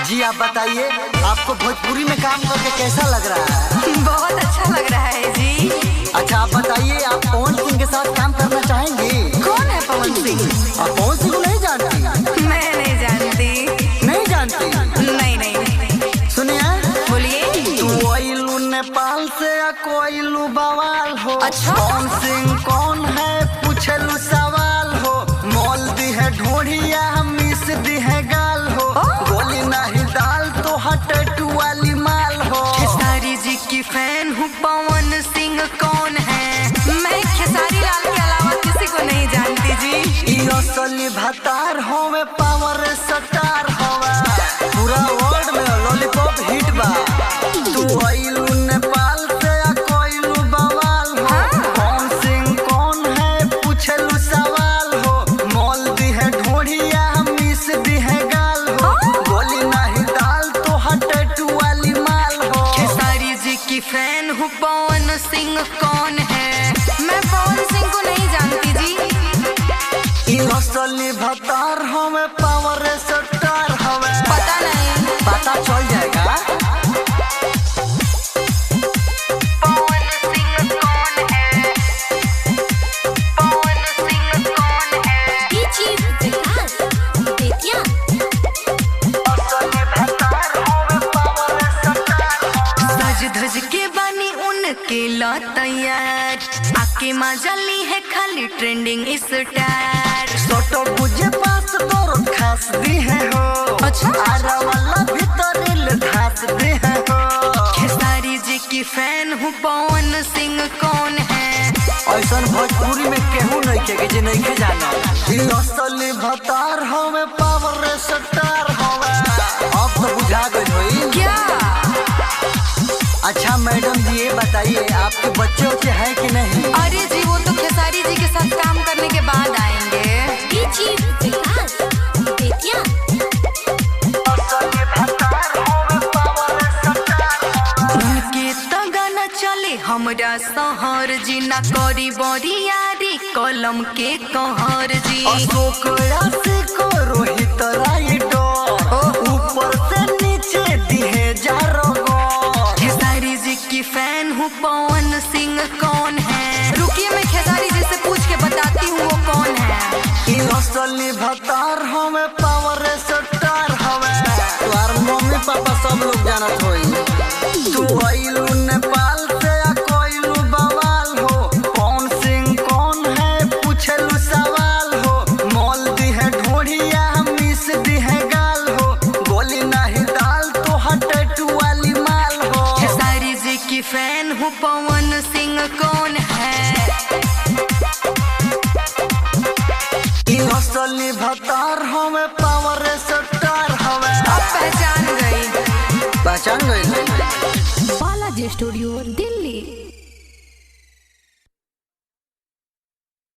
जी आप बताइए, आपको भोजपुरी में काम करके कैसा लग रहा है? बहुत अच्छा लग रहा है जी। अच्छा आप बताइए, आप पवन सिंह के साथ काम करना चाहेंगे? कौन है पवन सिंह? आप पवन सिंह को नहीं जानती? मैं नहीं जानती। नहीं जानती? नहीं नहीं। सुनिए, बोलिए। तू आइलू नेपाल से या कोइलू बवाल हो? अच्छा? पवन सिंह कौन है पूछलू सवाल हो? मोल दी है ढोढ़िया मिस दी है गाल हो, गोली नहीं दाल तो हटटू वाली माल हो। खेसारी जी की फैन हूँ, पवन सिंह कौन है? मैं खेसारी लाल के अलावा किसी को नहीं जानती जी। असली भतार होवे, पावर स्टार होवे, पूरा वर्ल्ड में लॉलीपॉप हिट बा। तू आइलू नेपाल से या कोइलू बवाल हो? पवन सिंह कौन है पूछलू सवाल हो? मोल दी है ढोढ़िया मिस दी है गाल हो, गोली नहीं दाल तो हटटू वाली माल हो। खेसारी जी की फैन हूँ, पवन सिंह कौन है? मैं पवन सिंह को नहीं जानती जी। असली भतार हमें पावर स्टार हमें पता नहीं। पता चल जाएगा। पवन सिंह कौन है? पवन सिंह कौन है? असली भतार हमें पावर स्टार। सज धज के बनी उनके ला तैयार, आके मजली है खाली ट्रेंडिंग स्टार। सोटो बुझे पास तोर खास दी है हो। अच्छा? आरा वाला भीतर इल धास दी है हो। खेसारी जी की फैन हूँ, पवन सिंह कौन है? ऐसा भोजपुरी में केहू नहीं के जे नहीं के जाना। असली भतार हमें पावर स्टार हमें। अब तो बुझा गई होई क्या? अच्छा मैडम जी ये बताइए, आपके बच्चे उच्चे हैं कि नहीं? अरे जी वो तो खेसारी जी के साथ काम करने के बाद आएंगे। उनके तो गाना चले हमरा सहर जी, ना करी बरियारी कलम के कहर जी। अशोक राशि को रोहित राइडर, ऊपर से नीचे दिहे जारो गोर। खेसारी जी की फैन हूँ, पवन सिंह कौन है? रुकिए मैं खेसारी जी से पूछ के बताती हूँ वो कौन है। असली भतार हमें पावर स्टार हमें, तुम्हार मम्मी पापा सब लोग जानत होई। तू आइलू नेपाल से या कोइलू बवाल हो? पवन सिंह कौन है पूछलू सवाल हो? मोल दी है ढोढ़िया मिस दी है गाल हो, गोली नहीं दाल तो हटटू वाली माल हो। खेसारी जी की फैन हूँ, पवन सिंह कौन है? असली भतार हमें पावर स्टार हमें। अब पहचान गई। पहचान गई? बालाजी स्टूडियो दिल्ली।